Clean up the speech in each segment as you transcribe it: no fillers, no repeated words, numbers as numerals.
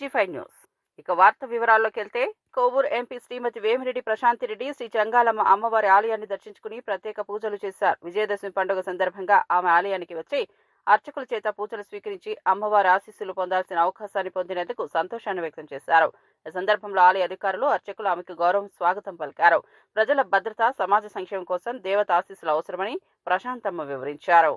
TG5 news. ఇక వార్త వివరాల్లోకి వెళ్తే కోవూరు ఎంపీ శ్రీమతి వేమిరెడ్డి ప్రశాంతిరెడ్డి శ్రీ చంగాలమ్మ అమ్మవారి ఆలయాన్ని దర్శించుకుని ప్రత్యేక పూజలు చేశారు. విజయదశమి పండుగ సందర్భంగా ఆమె ఆలయానికి వచ్చి అర్చకుల చేత పూజలు స్వీకరించి అమ్మవారి ఆశీస్సులు పొందాల్సిన అవకాశాన్ని పొందినందుకు సంతోషాన్ని వ్యక్తం చేశారు. ఈ సందర్భంలో ఆలయ అధికారులు, అర్చకులు ఆమెకు గౌరవం స్వాగతం పలికారు. ప్రజల భద్రత, సమాజ సంక్షేమం కోసం దేవత ఆశీస్సులు అవసరమని ప్రశాంతమ్మ వివరించారు.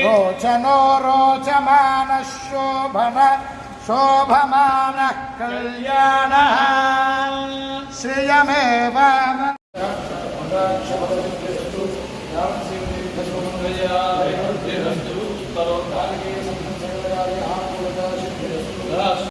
रोचनो रोचमानः शोभमानः कल्याणः श्रियमेव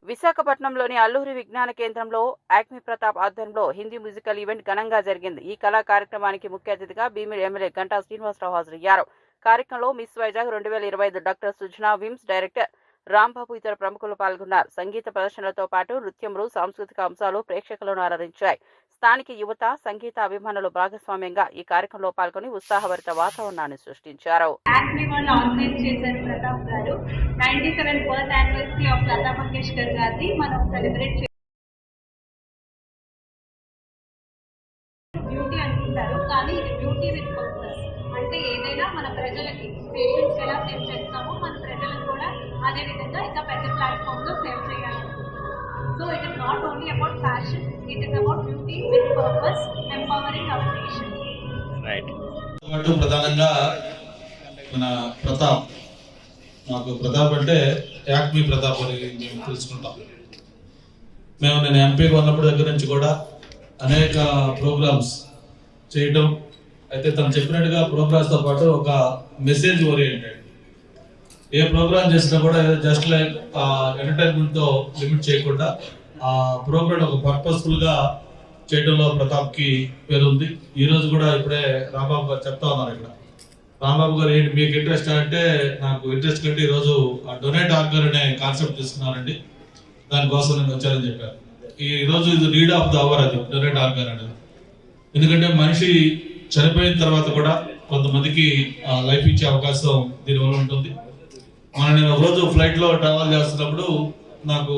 విశాఖపట్నంలోని అల్లూరి విజ్ఞాన కేంద్రంలో యాక్మి ప్రతాప్ ఆధ్వర్యంలో హిందీ మ్యూజికల్ ఈవెంట్ ఘనంగా జరిగింది. ఈ కళా కార్యక్రమానికి ముఖ్య అతిథిగా భీమిలి ఎమ్మెల్యే గంటా శ్రీనివాసరావు హాజరయ్యారు. కార్యక్రమంలో miss Vizag 2025 doctor Sujana VIMS director Rambabu ఇతర ప్రముఖులు పాల్గొన్నారు. సంగీత ప్రదర్శనలతో పాటు నృత్యములు, సాంస్కృతిక అంశాలు ప్రేక్షకులను అలరించాయి. స్థానిక యువత, సంగీత అభిమానులు భాగస్వామ్యంగా ఈ కార్యక్రమంలో పాల్గొని ఉత్సాహభరిత వాతావరణాన్ని సృష్టించారు. అంటే ఏదైనా మన ప్రజలకి పేషెంట్స్ ఎలా సేవ్ చేస్తామో మన ప్రజలకు కూడా అదే విధంగా ఇంకా పెద్ద ప్లాట్ఫామ్ లో సేవ్ చేయాలి. So it is not only about fashion, it is about beauty with purpose, empowering our nation. Right. ప్రధానంగా మన ప్రతాప్, నాకు ప్రతాప్ అంటే యాక్మి ప్రతాప్ అని మేము తెలుసుకుంటాం. నేను ఎంపీగా ఉన్నప్పుడు దగ్గర నుంచి కూడా అనేక ప్రోగ్రామ్స్ చేయటం, అయితే తను చెప్పినట్టుగా ప్రోగ్రామ్స్తో పాటు ఒక మెసేజ్ ఓరియంటెడ్ ఏ ప్రోగ్రామ్ చేసినా కూడా జస్ట్ లైక్ ఎంటర్టైన్మెంట్తో లిమిట్ చేయకుండా ఆ ప్రోగ్రామ్ ఒక పర్పస్ఫుల్గా చేయడంలో ప్రతాప్కి పేరుంది. ఈరోజు కూడా ఇప్పుడే రాంబాబు గారు చెప్తా ఉన్నారు. ఇక్కడ రాంబాబు గారు ఏంటి మీకు ఇంట్రెస్ట్ అంటే, నాకు ఇంట్రెస్ట్ కంటే ఈరోజు డొనేట్ ఆర్గర్ అనే కాన్సెప్ట్ తీసుకున్నానండి, దానికోసం నేను వచ్చానని చెప్పారు. ఈరోజు ఇది నీడ్ ఆఫ్ ద అవర్, అది డొనేట్ ఆర్గర్ అనేది. ఎందుకంటే మనిషి చనిపోయిన తర్వాత కూడా కొంతమందికి లైఫ్ ఇచ్చే అవకాశం దీనివల్ల ఉంటుంది. నేను రోజు ఫ్లైట్లో ట్రావెల్ చేస్తున్నప్పుడు నాకు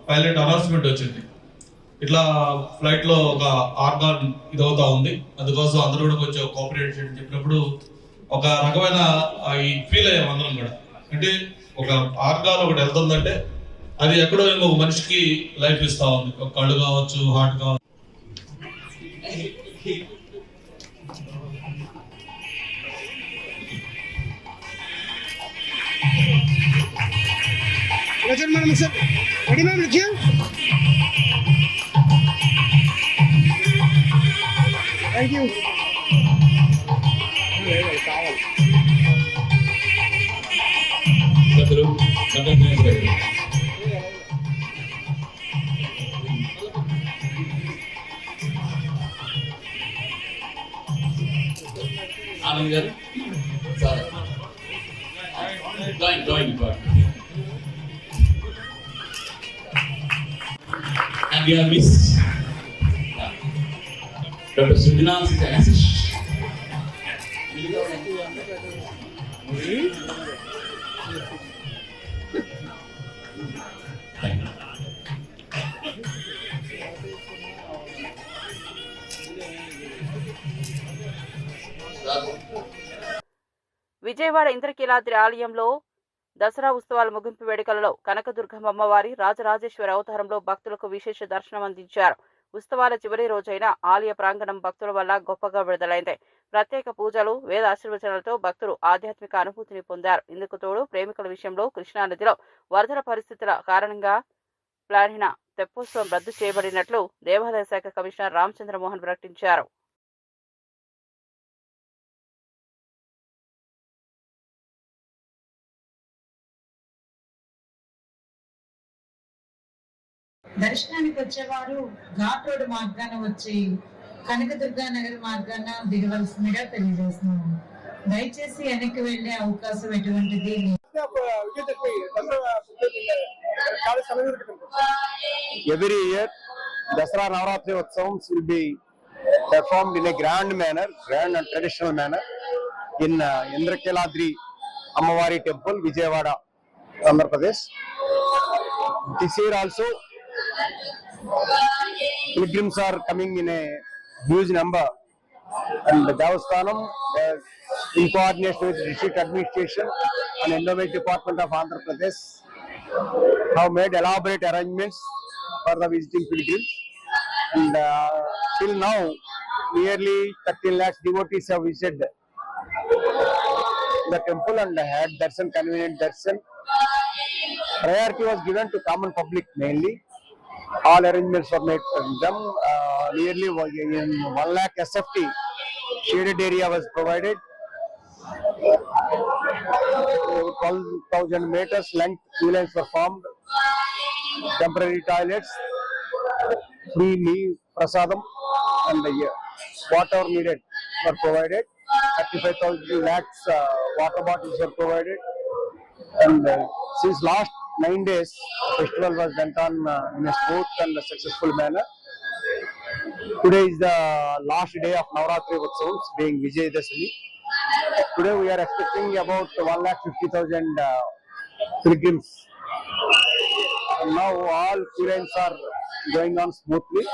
పైలట్ అనౌన్స్మెంట్ వచ్చింది, ఇట్లా ఫ్లైట్లో ఒక ఆర్గాన్ ఇదవుతా ఉంది, అందుకోసం అందరూ కూడా కొంచెం కోఆపరేట్ చేయడం చెప్పినప్పుడు ఒక రకమైన ఈ ఫీల్ అయ్యాం అందరం కూడా. అంటే ఒక ఆర్గాన్ ఒకటి వెళ్తుందంటే అది ఎక్కడో ఇంకొక మనిషికి లైఫ్ ఇస్తా ఉంది. ఒక కళ్ళు కావచ్చు, హార్ట్ కావచ్చు. Thank you. Anand garu, sorry. Going. And we have Miss Dr. Sujana Sitanis. Thank you. Vijayawada Indrakeeladri ఆలయంలో దసరా ఉత్సవాల ముగింపు వేడుకలలో కనకదుర్గమ్మ అమ్మవారి రాజరాజేశ్వరి అవతారంలో భక్తులకు విశేష దర్శనం అందించారు. ఉత్సవాల చివరి రోజైన ఆలయ ప్రాంగణం భక్తుల వల్ల గొప్పగా విడుదలైంది. ప్రత్యేక పూజలు, వేద ఆశీర్వచనాలతో భక్తులు ఆధ్యాత్మిక అనుభూతిని పొందారు. ఇందుకు తోడు ప్రేమికుల విషయంలో కృష్ణానదిలో వరదల పరిస్థితుల కారణంగా ప్లానిన తెప్పోత్సవం రద్దు చేయబడినట్లు దేవాదాయ శాఖ కమిషనర్ రామచంద్రమోహన్ ప్రకటించారు. దర్శనానికి వచ్చేవారు ఘాట్ రోడ్ మార్గాన వచ్చి కనకదుర్గా నగర్ మార్గాన దిగవలసిందిగా తెలియజేస్తున్నాము. దయచేసి వెనక్కి వెళ్లే అవకాశం ఎటువంటిది Every year, Dasara Navaratri Utsavams will be performed in a grand and traditional manner in Indrakeladri Ammavari Temple, Vijayawada, Andhra Pradesh. This year also, pilgrims are coming in a huge number, and the Devasthanam, in coordination with District Administration and Endowment Department of Andhra Pradesh, have made elaborate arrangements for the visiting pilgrims, and till now nearly 13 lakhs devotees have visited the temple and had darshan, convenient darshan. Priority was given to common public mainly. All arrangements were made for them. Nearly 1 lakh SFT shaded area was provided. 12,000 meters length queue lines were formed. Temporary toilets, free meal, prasadam, and water needed were provided. 35,000 lakhs water bottles were provided. And since last 9 days, festival was done on in a smooth and a successful manner. Today is the last day of Navaratri Utsavams, being Vijayadashami. Today we are expecting about 1,50,000 pilgrims. And now all queue lines are going on smoothly,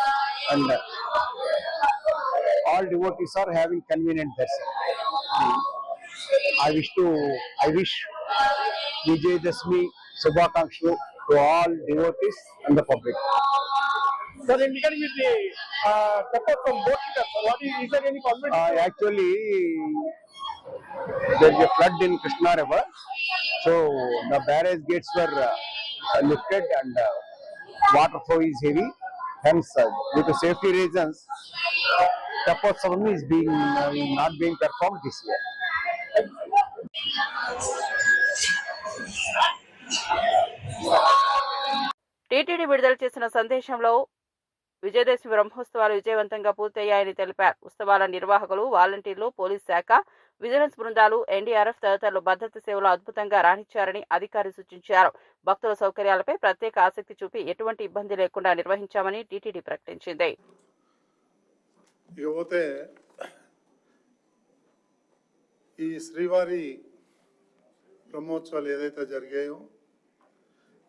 and all devotees are having convenient darshan. I wish Vijayadashami Shubhakankshalu to all devotees and the public. So then regarding with the support from both sides, is there any comment? Actually, there is a flood in Krishna River, so the barrage gates were lifted and water flow is heavy. Hence, due to safety reasons, Teppotsavam is not being performed this year. TTD విడుదల చేసిన సందేశంలో విజయదశమి బ్రహ్మోత్సవాలు విజయవంతంగా పూర్తయ్యాయని తెలిపారు. ఉత్సవాల నిర్వాహకులు, వాలంటీర్లు, పోలీస్ శాఖ, విజిలెన్స్ బృందాలు, ఎన్డీఆర్ఎఫ్ తదితరులు భద్రతా సేవలు అద్భుతంగా రాణించారని అధికారి సూచించారు. భక్తుల సౌకర్యాలపై ప్రత్యేక ఆసక్తి చూపి ఎటువంటి ఇబ్బంది లేకుండా నిర్వహించామని టీటీడీ ప్రకటించింది. ఇకపోతే ఈ శ్రీవారి బ్రహ్మోత్సవాలు ఏదైతే జరిగాయో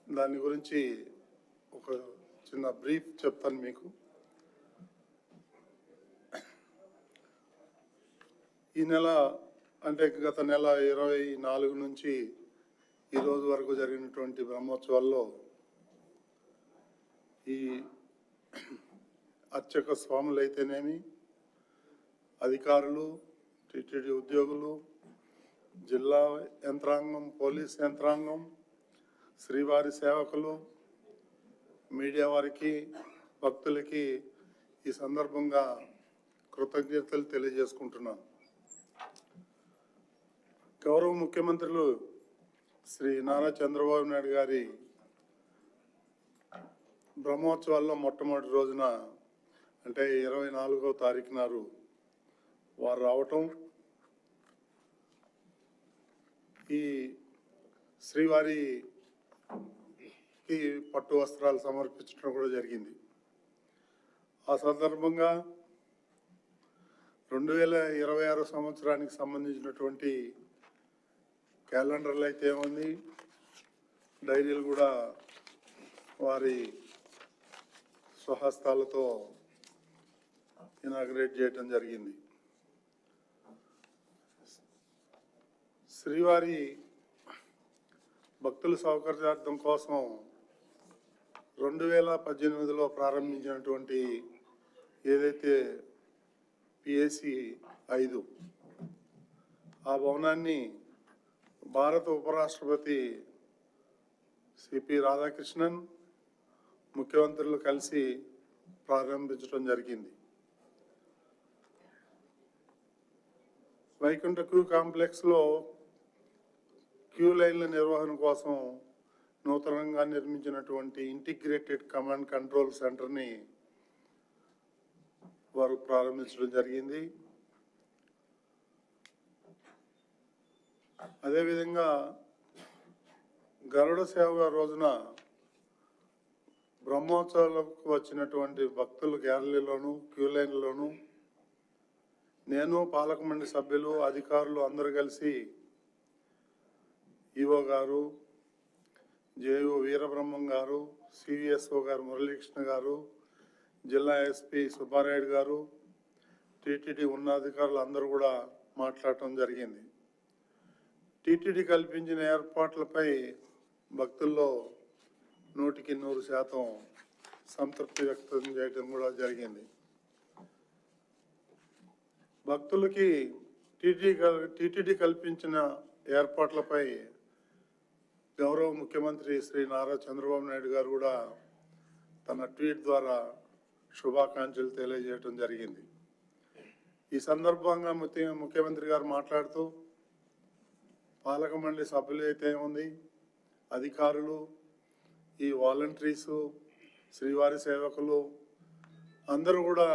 దాని గురించి ఒక చిన్న బ్రీఫ్ చెప్తాను మీకు. ఈ నెల అంటే గత నెల 24 నుంచి ఈ రోజు వరకు జరిగినటువంటి బ్రహ్మోత్సవాల్లో ఈ అర్చక స్వాములు అయితేనేమి, అధికారులు, టీటీడీ ఉద్యోగులు, జిల్లా యంత్రాంగం, పోలీస్ యంత్రాంగం, శ్రీవారి సేవకులు, మీడియా వారికి, భక్తులకి ఈ సందర్భంగా కృతజ్ఞతలు తెలియజేసుకుంటున్నాను. గౌరవ ముఖ్యమంత్రులు శ్రీ నారా చంద్రబాబు నాయుడు గారి బ్రహ్మోత్సవాల్లో మొట్టమొదటి రోజున అంటే 24వ తారీఖు నాడు వారు రావటం, ఈ శ్రీవారికి పట్టు వస్త్రాలు సమర్పించడం కూడా జరిగింది. ఆ సందర్భంగా 2026 సంవత్సరానికి సంబంధించినటువంటి క్యాలెండర్లు అయితే ఏముంది, డైరీలు కూడా వారి స్వహస్తాలతో ఇనాగ్రేట్ చేయటం జరిగింది. శ్రీవారి భక్తుల సౌకర్యార్థం కోసం 2018లో ప్రారంభించినటువంటి ఏదైతే పిఎసి 5 ఆ భవనాన్ని భారత ఉపరాష్ట్రపతి సిపి రాధాకృష్ణన్ ముఖ్యమంత్రులు కలిసి ప్రారంభించడం జరిగింది. వైకుంఠ క్యూ కాంప్లెక్స్లో క్యూ లైన్ల నిర్వహణ కోసం నూతనంగా నిర్మించినటువంటి ఇంటిగ్రేటెడ్ కమాండ్ కంట్రోల్ సెంటర్ని వారు ప్రారంభించడం జరిగింది. అదేవిధంగా గరుడ సేవ రోజున బ్రహ్మోత్సవాలకు వచ్చినటువంటి భక్తుల గ్యాలరీలోను, క్యూ లైన్లోను నేను, పాలక మండలి సభ్యులు, అధికారులు అందరూ కలిసి ఈఓ గారు, జేఓ వీరబ్రహ్మం గారు, సివిఎస్ఓ గారు మురళీకృష్ణ గారు, జిల్లా ఎస్పీ సుబ్బారాయుడు గారు, టీటీడీ ఉన్నతాధికారులు అందరూ కూడా మాట్లాడటం జరిగింది. టీటీడీ కల్పించిన ఏర్పాట్లపై భక్తుల్లో 100% సంతృప్తి వ్యక్తం చేయడం కూడా జరిగింది. భక్తులకి టీటీడీ కల్పించిన ఏర్పాట్లపై గౌరవ ముఖ్యమంత్రి శ్రీ నారా చంద్రబాబు నాయుడు గారు కూడా తన ట్వీట్ ద్వారా శుభాకాంక్షలు తెలియజేయడం జరిగింది. ఈ సందర్భంగా ముఖ్యమంత్రి గారు మాట్లాడుతూ పాలక మండలి సభ్యులు అయితే ఉంది, అధికారులు, ఈ వాలంటీర్సు, శ్రీవారి సేవకులు అందరూ కూడా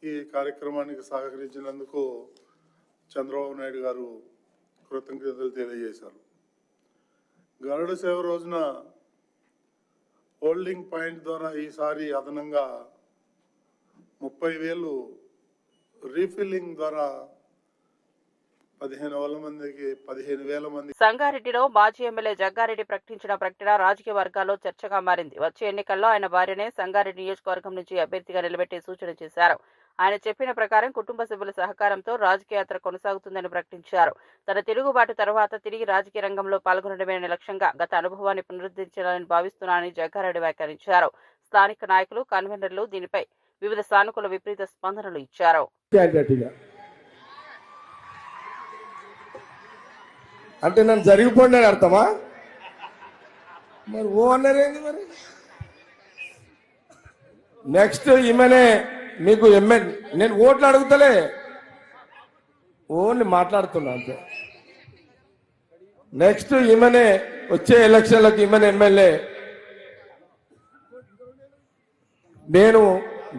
ఈ కార్యక్రమానికి సహకరించినందుకు చంద్రబాబు నాయుడు గారు కృతజ్ఞతలు తెలియజేశారు. గరుడ సేవ రోజున హోల్డింగ్ పాయింట్ ద్వారా ఈసారి అదనంగా 30,000 రీఫిల్లింగ్ ద్వారా 15,000 మంది. సంగారెడ్డిలో మాజీ ఎమ్మెల్యే జగ్గారెడ్డి ప్రకటించిన ప్రకటన రాజకీయ వర్గాల్లో చర్చగా మారింది. వచ్చే ఎన్నికల్లో ఆయన భార్యనే సంగారెడ్డి నియోజకవర్గం నుంచి అభ్యర్థిగా నిలబెట్టే సూచన చేశారు. ఆయన చెప్పిన ప్రకారం కుటుంబ సభ్యుల సహకారంతో రాజకీయ యాత్ర కొనసాగుతుందని ప్రకటించారు. తన తిరుగుబాటు తర్వాత తిరిగి రాజకీయ రంగంలో పాల్గొనడమే లక్ష్యంగా గత అనుభవాన్ని పునరుద్ధరించాలని భావిస్తున్నానని జగ్గారెడ్డి వ్యాఖ్యానించారు. స్థానిక నాయకులు, కన్వీనర్లు దీనిపై వివిధ సానుకూల విపరీత స్పందనలు ఇచ్చారు. అంటే నన్ను జరిగిపోండి అని అర్థమా? మరి ఓ అన్నారేంది? మరి నెక్స్ట్ ఈమెనే మీకు ఎమ్మెల్యే, నేను ఓట్లు అడుగుతలే, ఓన్లీ మాట్లాడుతున్నా అంతే. నెక్స్ట్ ఈమెనే వచ్చే ఎలక్షన్లకు ఈమెనే ఎమ్మెల్యే. నేను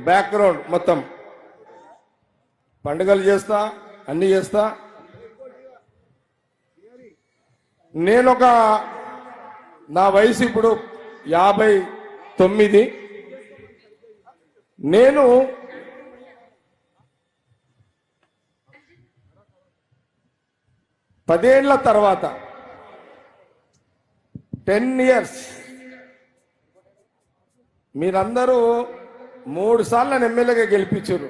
బ్యాక్గ్రౌండ్ మొత్తం పండుగలు చేస్తా, అన్ని చేస్తా. నా వయసు ఇప్పుడు 59. నేను పదేళ్ల తర్వాత 10 years మీరందరూ 3 సార్లు నన్ను ఎమ్మెల్యేగా గెలిపించారు.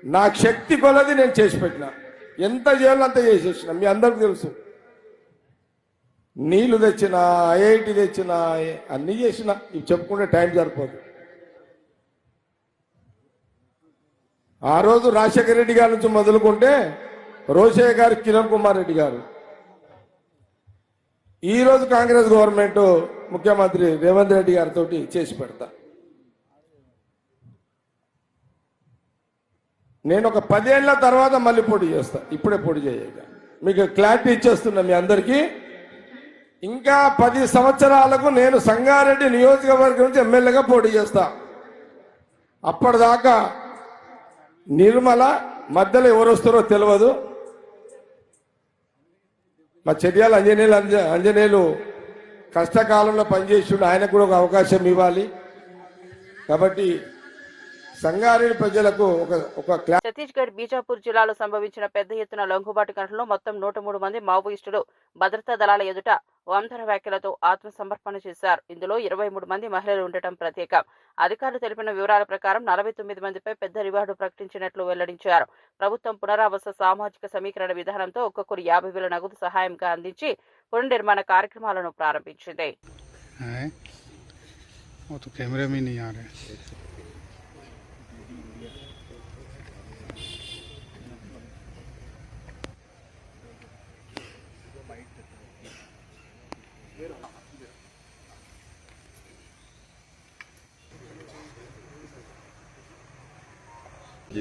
నాకు శక్తి కొలది నేను చేసి పెట్టిన, ఎంత చేయాలో అంత చేసేసిన. మీ అందరికి తెలుసు. నీళ్లు తెచ్చిన, ఐఐటి తెచ్చిన, అన్నీ చేసిన. ఇవి చెప్పుకుంటే టైం సరిపోదు. ఆ రోజు రాజశేఖర రెడ్డి గారి నుంచి మొదలుకుంటే రోషయ్య గారు, కిరణ్ కుమార్ రెడ్డి గారు, ఈరోజు కాంగ్రెస్ గవర్నమెంట్ ముఖ్యమంత్రి రేవంత్ రెడ్డి గారితో చేసి పెడతా. నేను ఒక 10 ఏళ్ల తర్వాత మళ్ళీ పోటీ చేస్తా, ఇప్పుడే పోటీ చేయక. మీకు క్లారిటీ ఇచ్చేస్తున్నా మీ అందరికీ. ఇంకా 10 సంవత్సరాలకు నేను సంగారెడ్డి నియోజకవర్గం నుంచి ఎమ్మెల్యేగా పోటీ చేస్తా. అప్పటిదాకా నిర్మల మధ్యలో ఎవరు వస్తారో తెలియదు. మా చర్యాల అంజనేయులు కష్టకాలంలో పనిచేసిండు, ఆయనకు కూడా ఒక అవకాశం ఇవ్వాలి. కాబట్టి సంగారెడ్డి ప్రజలకు ఒక ఛత్తీస్గఢ్ బీజాపూర్ జిల్లాలో సంభవించిన పెద్ద ఎత్తున లొంగుబాటు ఘటనలో మొత్తం 103 మంది మావోయిస్టులు భద్రతా దళాల ఎదుట వంతర వ్యాఖ్యలతో ఆత్మసమర్పణ చేశారు. ఇందులో 23 మంది మహిళలు ఉండటం ప్రత్యేకం. అధికారులు తెలిపిన వివరాల ప్రకారం 49 మందిపై పెద్ద రివార్డు ప్రకటించినట్లు వెల్లడించారు. ప్రభుత్వం పునరావాస సామాజిక సమీకరణ విధానంతో ఒక్కొక్కరు 50,000 నగదు సహాయంగా అందించి పునర్నిర్మాణ కార్యక్రమాలను ప్రారంభించింది.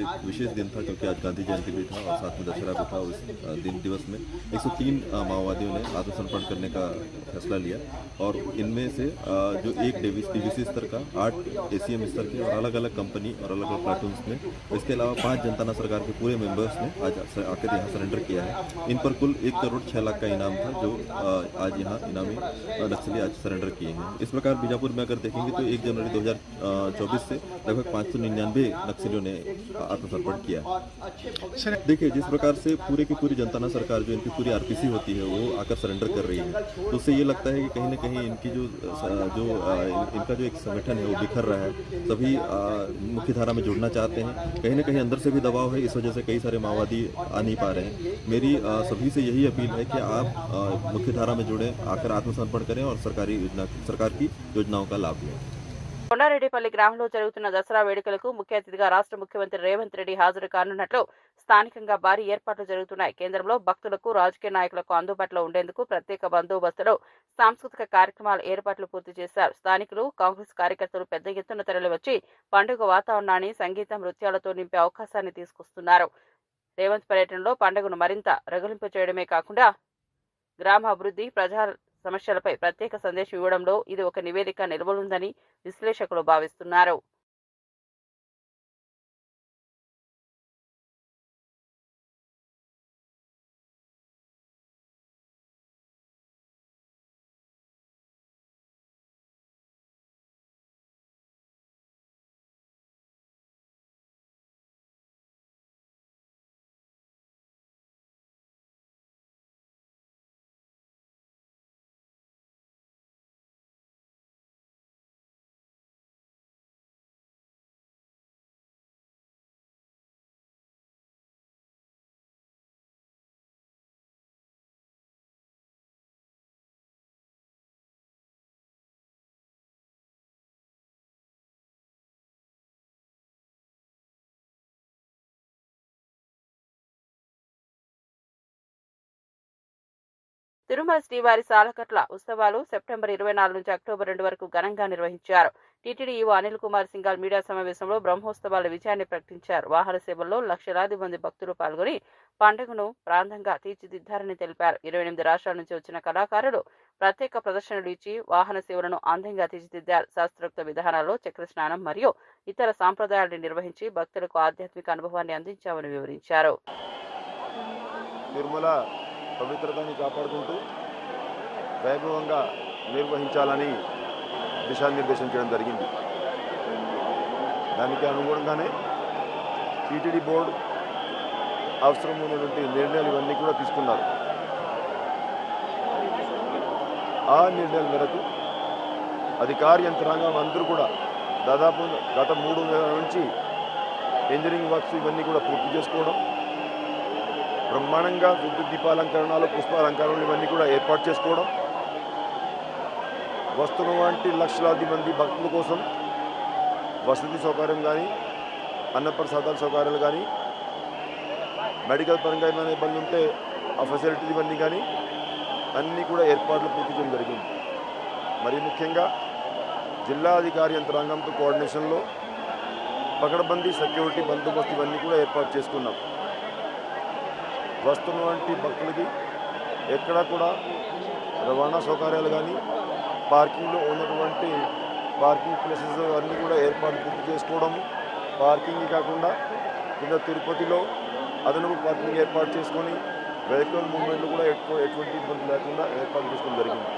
एक विशेष दिन था क्योंकि आज गांधी जयंती भी था और साथ में दशहरा भी था। उस दिन दिवस में 103 माओवादियों ने आत्मसमर्पण करने का फैसला लिया और इनमें से जो एक डीवीसी स्तर का 8 एसीएम स्तर के और अलग अलग कंपनी और अलग अलग प्लाटून्स में, इसके अलावा 5 जनता सरकार के पूरे मेंबर्स ने आज आकर यहाँ सरेंडर किया है। इन पर कुल 1 करोड़ 6 लाख का इनाम था जो आज यहाँ इनामी नक्सली आज सरेंडर किए हैं। इस प्रकार बीजापुर में अगर देखेंगे तो 1 जनवरी 2024 से लगभग 599 नक्सलियों ने आत्मसमर्पण किया। देखिए जिस प्रकार से पूरे की पूरी जनता सरकार जो इनकी पूरी आरपीसी होती है वो आकर सरेंडर कर रही है, तो उससे ये लगता है कि कहीं ना कहीं इनकी इनका जो एक संगठन है वो बिखर रहा है। सभी मुख्य धारा में जुड़ना चाहते हैं, कहीं ना कहीं अंदर से भी दबाव है, इस वजह से कई सारे माओवादी आ नहीं पा रहे हैं। मेरी सभी से यही अपील है कि आप मुख्य धारा में जुड़े, आकर आत्मसमर्पण करें और सरकार की योजनाओं का लाभ लें। కొండారెడ్డిపల్లి గ్రామంలో జరుగుతున్న దసరా వేడుకలకు ముఖ్య అతిథిగా రాష్ట్ర ముఖ్యమంత్రి రేవంత్ రెడ్డి హాజరు కానున్నట్లు స్థానికంగా భారీ ఏర్పాట్లు జరుగుతున్నాయి. కేంద్రంలో భక్తులకు రాజకీయ నాయకులకు అందుబాటులో ఉండేందుకు ప్రత్యేక బందోబస్తులో సాంస్కృతిక కార్యక్రమాల ఏర్పాట్లు పూర్తి చేశారు. స్థానికులు కాంగ్రెస్ కార్యకర్తలు పెద్ద ఎత్తున తరలివచ్చి పండుగ వాతావరణాన్ని సంగీతం నృత్యాలతో నింపే అవకాశాన్ని తీసుకొస్తున్నారు. రేవంత్ పర్యటనలో పండుగను మరింత రగులింప చేయడమే కాకుండా గ్రామ అభివృద్ధి, ప్రజా సమస్యలపై ప్రత్యేక సందేశం ఇవ్వడంలో ఇది ఒక నివేదిక నిలవనుందని విశ్లేషకులు భావిస్తున్నారు. తిరుమల శ్రీవారి సాలకట్ల ఉత్సవాలు సెప్టెంబర్ 24 నుంచి అక్టోబర్ 2 వరకు ఘనంగా నిర్వహించారు. TTD EO Anil Kumar Singhal media సమావేశంలో బ్రహ్మోత్సవాల విజయాన్ని ప్రకటించారు. వాహన సేవల్లో లక్షలాది మంది భక్తులు పాల్గొని పండుగను ప్రాంతంగా తీర్చిదిద్దారని తెలిపారు. 28 రాష్ట్రాల నుంచి వచ్చిన కళాకారులు ప్రత్యేక ప్రదర్శనలు ఇచ్చి వాహన సేవలను అందంగా తీర్చిదిద్దారు. శాస్త్రోక్త విధానాల్లో చక్ర స్నానం మరియు ఇతర సాంప్రదాయాలను నిర్వహించి భక్తులకు ఆధ్యాత్మిక అనుభవాన్ని అందించామని వివరించారు. తిరుమల పవిత్రతని కాపాడుకుంటూ వైభవంగా నిర్వహించాలని దిశానిర్దేశం చేయడం జరిగింది. దానికి అనుగుణంగానే టీటీడీ బోర్డు అవసరమైనటువంటి నిర్ణయాలు ఇవన్నీ కూడా తీసుకున్నారు. ఆ నిర్ణయాల మేరకు అధికార యంత్రాంగం అందరూ కూడా దాదాపు గత 3 నెలల నుంచి ఇంజనీరింగ్ వర్క్స్ ఇవన్నీ కూడా పూర్తి చేసుకోవడం, బ్రహ్మాండంగా విద్యుత్ దీపాలంకరణలు, పుష్పాలంకరణలు ఇవన్నీ కూడా ఏర్పాటు చేసుకోవడం, వస్తున్న వంటి లక్షలాది మంది భక్తుల కోసం వసతి సౌకర్యం కానీ, అన్నప్రసాదాల సౌకర్యాలు కానీ, మెడికల్ పరంగా ఏమైనా ఇబ్బంది ఉంటే ఆ ఫెసిలిటీస్ ఇవన్నీ కానీ అన్నీ కూడా ఏర్పాట్లు పూర్తి చేయడం జరిగింది. మరి ముఖ్యంగా జిల్లా అధికారి యంత్రాంగంతో కోఆర్డినేషన్లో పకడ్బందీ సెక్యూరిటీ బందోబస్తు ఇవన్నీ కూడా ఏర్పాటు చేసుకున్నాం. వస్తున్నటువంటి భక్తులకి ఎక్కడా కూడా రవాణా సౌకర్యాలు కానీ పార్కింగ్లో ఉన్నటువంటి పార్కింగ్ ప్లేసెస్ అన్నీ కూడా ఏర్పాటు పూర్తి చేసుకోవడము, పార్కింగ్ కాకుండా కింద తిరుపతిలో అదనపు పార్కింగ్ ఏర్పాటు చేసుకొని వెహికల్ మూవ్మెంట్లు కూడా ఎటువంటి ఇబ్బంది లేకుండా ఏర్పాటు చేసుకోవడం జరిగింది.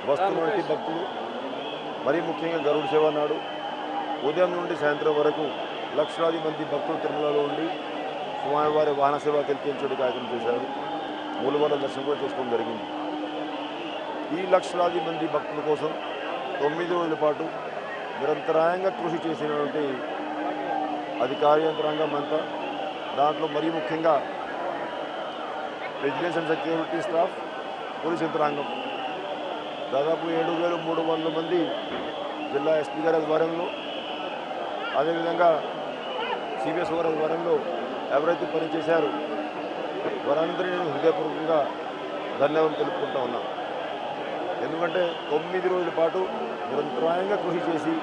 వస్తున్నటువంటి భక్తులు మరీ ముఖ్యంగా గరుడ సేవ నాడు ఉదయం నుండి సాయంత్రం వరకు లక్షలాది మంది భక్తులు తిరుమలలో ఉండి స్వామివారి వాహన సేవ తిలకించే కార్యక్రమం చేశారు. మూలవాడ దర్శనం కూడా చేసుకోవడం జరిగింది. ఈ లక్షలాది మంది భక్తుల కోసం 9 రోజుల పాటు నిరంతరాయంగా కృషి చేసినటువంటి అధికార యంత్రాంగం అంతా, దాంట్లో మరీ ముఖ్యంగా vigilance and security staff, police యంత్రాంగం దాదాపు 7,300 మంది జిల్లా ఎస్పీ గారి ఆధ్వర్యంలో, అదేవిధంగా సిబిఎస్ గారి ఆధ్వర్యంలో ఎవరైతే పనిచేశారో వారందరినీ నేను హృదయపూర్వకంగా ధన్యవాదాలు తెలుపుకుంటా ఉన్నాను. ఎందుకంటే 9 రోజుల పాటు నిరంతరాయంగా కృషి చేసి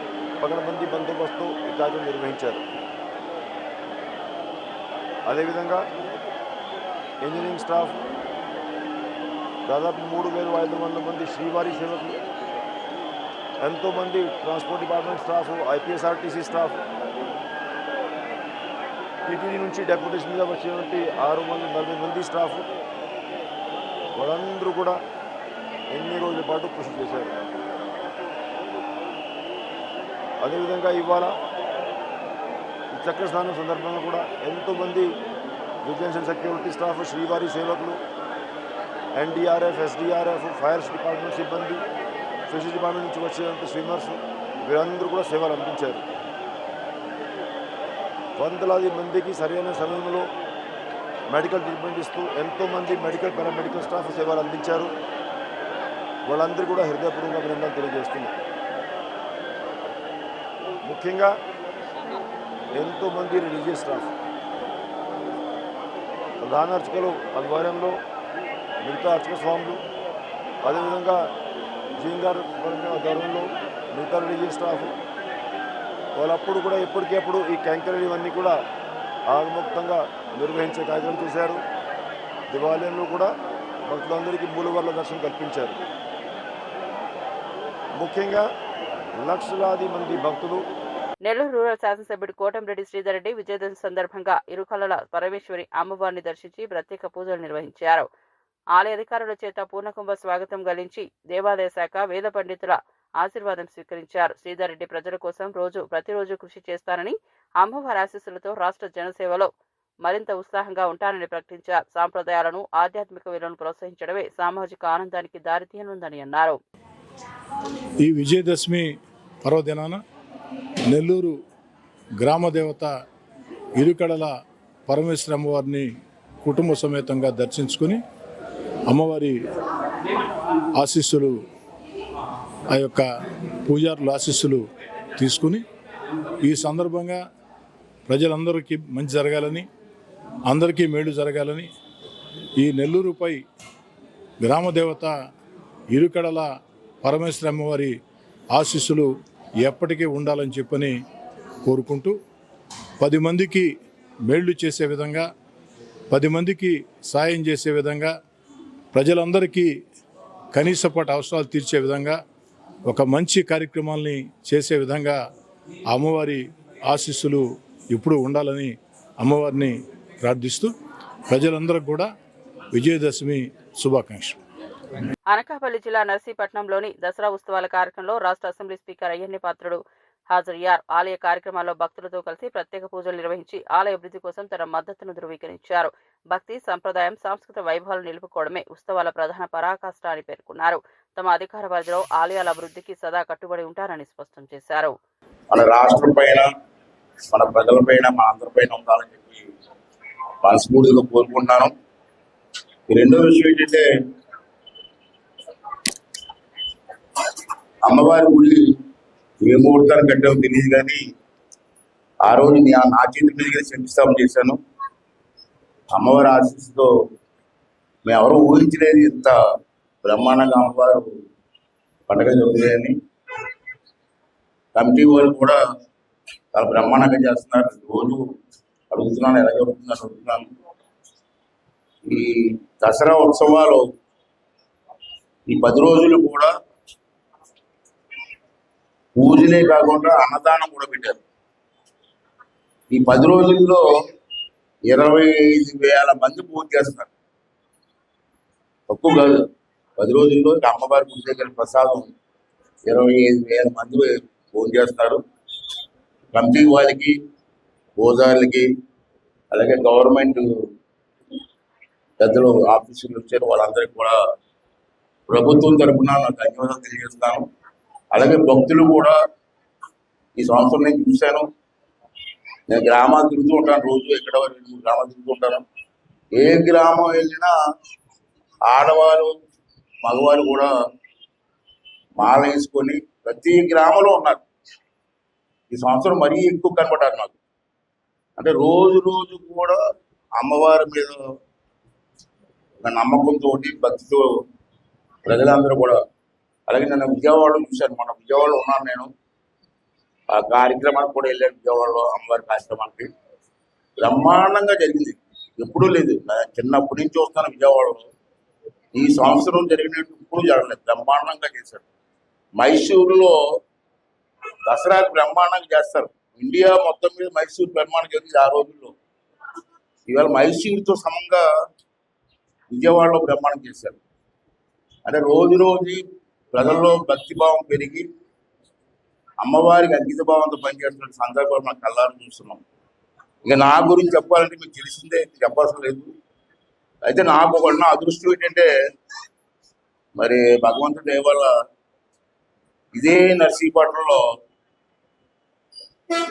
పకడ్బందీ బందోబస్తు ఈ కార్యక్రమం నిర్వహించారు. అదేవిధంగా ఇంజనీరింగ్ స్టాఫ్ దాదాపు 3,500 మంది శ్రీవారి సేవకులు, ఎంతోమంది transport department staff, APSRTC staff, TTD నుంచి డెప్యూటేషన్ మీద వచ్చినటువంటి 640 మంది స్టాఫ్, వాళ్ళందరూ కూడా ఎన్ని రోజుల పాటు కృషి చేశారు. అదేవిధంగా ఇవాళ ఈ చక్ర స్నానం సందర్భంగా కూడా ఎంతోమంది విజిలెన్స్ అండ్ సెక్యూరిటీ స్టాఫ్, శ్రీవారి సేవకులు, ఎన్డీఆర్ఎఫ్, ఎస్డీఆర్ఎఫ్, ఫైర్ డిపార్ట్మెంట్ సిబ్బంది, ఫిషరీస్ డిపార్ట్మెంట్ నుంచి వచ్చేంత స్విమ్మర్స్ వీరందరూ కూడా సేవలు అందించారు. వందలాది మందికి సరైన సమయంలో మెడికల్ ట్రీట్మెంట్ ఇస్తూ ఎంతోమంది మెడికల్ పారామెడికల్ స్టాఫ్ సేవలు అందించారు. వాళ్ళందరూ కూడా హృదయపూర్వక అభినందనలు తెలియజేస్తున్నారు. ముఖ్యంగా ఎంతోమంది రిలీజియస్ స్టాఫ్, ప్రధాన అర్చకులు ఆధ్వర్యంలో మిగతా అర్చక స్వాములు, అదేవిధంగా జీంగార్ ఆధ్వర్యంలో మిగతా రిలీజియస్ స్టాఫ్, వాళ్ళప్పుడు కూడా ఎప్పటికప్పుడు ఈ క్యాంకరీలు ఇవన్నీ కూడా ఆగముక్తంగా నిర్వహించే కార్యక్రమం చేశారు. దేవాలయంలో కూడా భక్తులందరికీ మూలవర్ల దర్శనం కల్పించారు. ముఖ్యంగా లక్షలాది మంది భక్తులు. నెల్లూరు రూరల్ శాసనసభ్యుడు కోటంరెడ్డి శ్రీధర్ రెడ్డి విజయదశమి సందర్భంగా ఇరుకలల పరమేశ్వరి అమ్మవారిని దర్శించి ప్రత్యేక పూజలు నిర్వహించారు. ఆలయ అధికారుల చేత పూర్ణకుంభ స్వాగతం గలించి దేవాదాయ శాఖ వేద పండితుల ఆశీర్వాదం స్వీకరించారు. శ్రీధర్ రెడ్డి ప్రజల కోసం ప్రతిరోజు కృషి చేస్తానని, అమ్మవారి ఆశీస్సులతో రాష్ట్ర జనసేవలో మరింత ఉత్సాహంగా ఉంటానని ప్రకటించారు. సాంప్రదాయాలను, ఆధ్యాత్మిక విలువలను ప్రోత్సహించడమే సామాజిక ఆనందానికి దారితీయనుందని అన్నారు. ఈ విజయదశమి పర్వదినాన నెల్లూరు గ్రామదేవత ఇరుకడల పరమేశ్వరి అమ్మవారిని కుటుంబ సమేతంగా దర్శించుకుని అమ్మవారి ఆశీస్సులు, ఆ యొక్క పూజారుల ఆశీస్సులు తీసుకుని ఈ సందర్భంగా ప్రజలందరికీ మంచి జరగాలని, అందరికీ మేలు జరగాలని, ఈ నెల్లూరుపై గ్రామదేవత ఇరుకడల పరమేశ్వరి అమ్మవారి ఆశీస్సులు ఎప్పటికీ ఉండాలని చెప్పని కోరుకుంటూ 10 మందికి మేళ్లు చేసే విధంగా, 10 మందికి సాయం చేసే విధంగా, ప్రజలందరికీ కనీసపాటి అవసరాలు తీర్చే విధంగా ఒక మంచి కార్యక్రమాల్ని చేసే విధంగా అమ్మవారి ఆశీస్సులు ఇప్పుడు ఉండాలని అమ్మవారిని ప్రార్థిస్తూ ప్రజలందరికీ కూడా విజయదశమి శుభాకాంక్షలు. అనకాపల్లి జిల్లా నర్సీపట్నంలోని దసరా ఉత్సవాల కార్యక్రమంలో రాష్ట్ర అసెంబ్లీ స్పీకర్ అయ్యన్న పాత్రుడు హాజరయ్యారు. ఆలయ కార్యక్రమాల్లో భక్తులతో కలిసి ప్రత్యేక పూజలు నిర్వహించి ఆలయ అభివృద్ధి కోసం తన మద్దతును ధృవీకరించారు. భక్తి, సంప్రదాయం, సాంస్కృతిక వైభవాలు నిలుపుకోవడమే ఉత్సవాల ప్రధాన పరాకాష్ట అని పేర్కొన్నారు. తమ అధికార పరిధిలో ఆలయాల అభివృద్ధికి సదా కట్టుబడి ఉంటారని స్పష్టం చేశారు. మన రాష్ట్రం పైన, మన ప్రజలపైన, మన అందరిపైన ఉండాలని చెప్పి మనస్ఫూర్తిగా కోరుకుంటున్నాను. ఈ రెండో విషయం ఏంటంటే, అమ్మవారి గుడి ఏ ముహూర్తాన్ని కట్టామో తెలియదు, కానీ ఆ రోజు నా చేతి మీదుగా శంకుస్థాపన చేశాను. అమ్మవారి ఆశీస్సుతో మేము ఎవరో ఊహించలేదు ఇంత బ్రహ్మాండంగా అమ్మవారు పండుగ జరుగుతాయని కమిటీ వాళ్ళు కూడా చాలా బ్రహ్మాండంగా చేస్తున్నారు. రోజు అడుగుతున్నాను ఎలా జరుగుతుందని అడుగుతున్నాను. ఈ దసరా ఉత్సవాలు ఈ 10 రోజులు కూడా పూజలే కాకుండా అన్నదానం కూడా పెట్టారు. ఈ 10 రోజుల్లో 25,000 మంది పూజ చేస్తారు. తక్కువ కాదు. 10 రోజుల్లో అమ్మవారి పూజ దగ్గర ప్రసాదం 25,000 మంది పూజ చేస్తారు. కమిటీ వాళ్ళకి, పూజారులకి, అలాగే గవర్నమెంట్ పెద్దలు ఆఫీసులు వచ్చారు, వాళ్ళందరికీ కూడా ప్రభుత్వం తరఫున నాకు ధన్యవాదాలు తెలియజేస్తాను. అలాగే భక్తులు కూడా ఈ సంవత్సరం నేను చూశాను. నేను గ్రామాలు తిరుగుతూ ఉంటాను, రోజు ఎక్కడ 2-3 గ్రామాలు తిరుగుతూ ఉంటాను. ఏ గ్రామం వెళ్ళినా ఆడవారు మగవారు కూడా మాల వేసుకొని ప్రతి గ్రామంలో ఉన్నారు. ఈ సంవత్సరం మరీ ఎక్కువ కనపడ్డారు నాకు. అంటే రోజు రోజు కూడా అమ్మవారి మీద నమ్మకంతో భక్తితో ప్రజలందరూ కూడా. అలాగే నేను విజయవాడలో చూశాను, మన విజయవాడలో ఉన్నాను నేను. ఆ కార్యక్రమానికి కూడా వెళ్ళాను, విజయవాడలో అమ్మవారి కార్యక్రమానికి. బ్రహ్మాండంగా జరిగింది, ఎప్పుడూ లేదు. చిన్నప్పటి నుంచి వస్తాను విజయవాడలో. ఈ సంవత్సరం జరిగినట్టు ఇప్పుడు జరగలేదు, బ్రహ్మాండంగా చేశారు. మైసూరులో దసరాకి బ్రహ్మాండంగా చేస్తారు. ఇండియా మొత్తం మీద మైసూరు బ్రహ్మాండంగా జరిగింది ఆ రోజుల్లో. ఇవాళ మైసూరుతో సమంగా విజయవాడలో బ్రహ్మాండం చేశారు. అంటే రోజు రోజు ప్రజల్లో భక్తిభావం పెరిగి అమ్మవారికి అంకిత భావంతో పనిచేస్తున్న సందర్భాలు మనం కళ్ళారు చూస్తున్నాం. ఇక నా గురించి చెప్పాలంటే మీకు తెలిసిందే, చెప్పాల్సిన లేదు. అయితే నాకు ఉన్న అదృష్టం ఏంటంటే, మరి భగవంతుడి దయ వల్ల ఇదే నర్సీపట్నంలో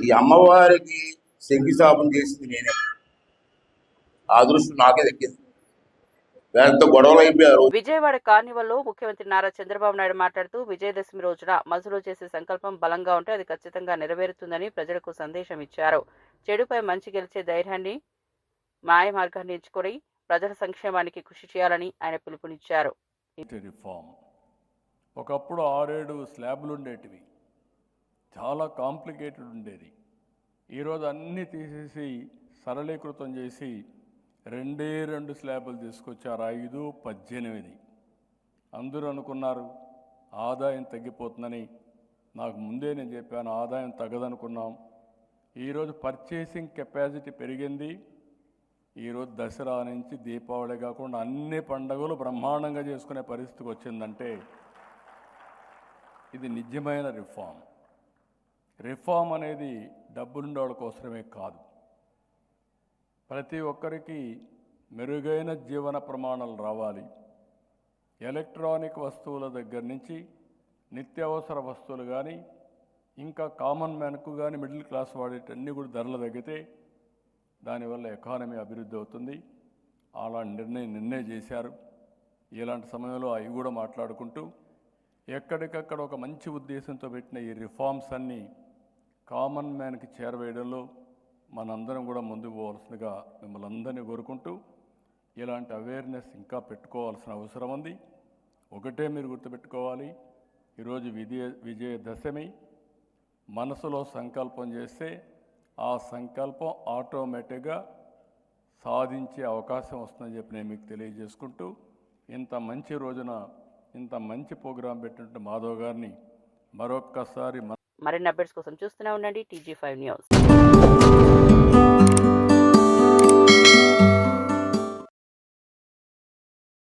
ఈ అమ్మవారికి శంకుస్థాపన చేసింది నేనే. ఆ అదృష్టం నాకే దక్కింది. గొడవలు అయిపోయారు. విజయవాడ కార్నివల్లో ముఖ్యమంత్రి నారా చంద్రబాబు నాయుడు మాట్లాడుతూ, విజయదశమి రోజున మనసులో చేసే సంకల్పం బలంగా ఉంటే అది ఖచ్చితంగా నెరవేరుతుందని ప్రజలకు సందేశం ఇచ్చారు. చెడుపై మంచి గెలిచే ధైర్యాన్ని, మాయ మార్గాన్ని ఎంచుకొని ప్రజల సంక్షేమానికి కృషి చేయాలని ఆయన పిలుపునిచ్చారు. ఒకప్పుడు 6-7 స్లాబ్లు ఉండేటివి, చాలా కాంప్లికేటెడ్ ఉండేది. ఈరోజు అన్నీ తీసేసి సరళీకృతం చేసి 2 స్లాబులు తీసుకొచ్చారు, 5, 18. అందరూ అనుకున్నారు ఆదాయం తగ్గిపోతుందని. నాకు ముందే నేను చెప్పాను, ఆదాయం తగ్గదనుకున్నాం. ఈరోజు పర్చేసింగ్ కెపాసిటీ పెరిగింది. ఈరోజు దసరా నుంచి దీపావళి కాకుండా అన్ని పండుగలు బ్రహ్మాండంగా చేసుకునే పరిస్థితికి వచ్చిందంటే ఇది నిజమైన రిఫార్మ్. రిఫార్మ్ అనేది డబ్బులుండేవాళ్ళ కోసమే కాదు, ప్రతి ఒక్కరికి మెరుగైన జీవన ప్రమాణాలు రావాలి. ఎలక్ట్రానిక్ వస్తువుల దగ్గర నుంచి నిత్యావసర వస్తువులు కానీ, ఇంకా కామన్ మ్యాన్కు కానీ, మిడిల్ క్లాస్ వాడేటన్నీ కూడా ధరలు తగ్గితే దానివల్ల ఎకానమీ అభివృద్ధి అవుతుంది. అలాంటి నిర్ణయం చేశారు. ఇలాంటి సమయంలో అవి కూడా మాట్లాడుకుంటూ ఎక్కడికక్కడ ఒక మంచి ఉద్దేశంతో పెట్టిన ఈ రిఫార్మ్స్ అన్నీ కామన్ మ్యాన్కి చేరవేయడంలో మనందరం కూడా ముందుకు పోవాల్సిందిగా మిమ్మల్ని అందరినీ కోరుకుంటూ, ఇలాంటి అవేర్నెస్ ఇంకా పెట్టుకోవాల్సిన అవసరం ఉంది. ఒకటే మీరు గుర్తుపెట్టుకోవాలి, ఈరోజు విజయదశమి. మనసులో సంకల్పం చేస్తే ఆ సంకల్పం ఆటోమేటిక్గా సాధించే అవకాశం వస్తుందని చెప్పి నేను మీకు తెలియజేసుకుంటూ, ఇంత మంచి రోజున ఇంత మంచి ప్రోగ్రాం పెట్టినట్టు మాధవ్ గారిని మరొక్కసారి మరిన్ని అప్డేట్స్ కోసం చూస్తూనే ఉండండి TG5 న్యూస్.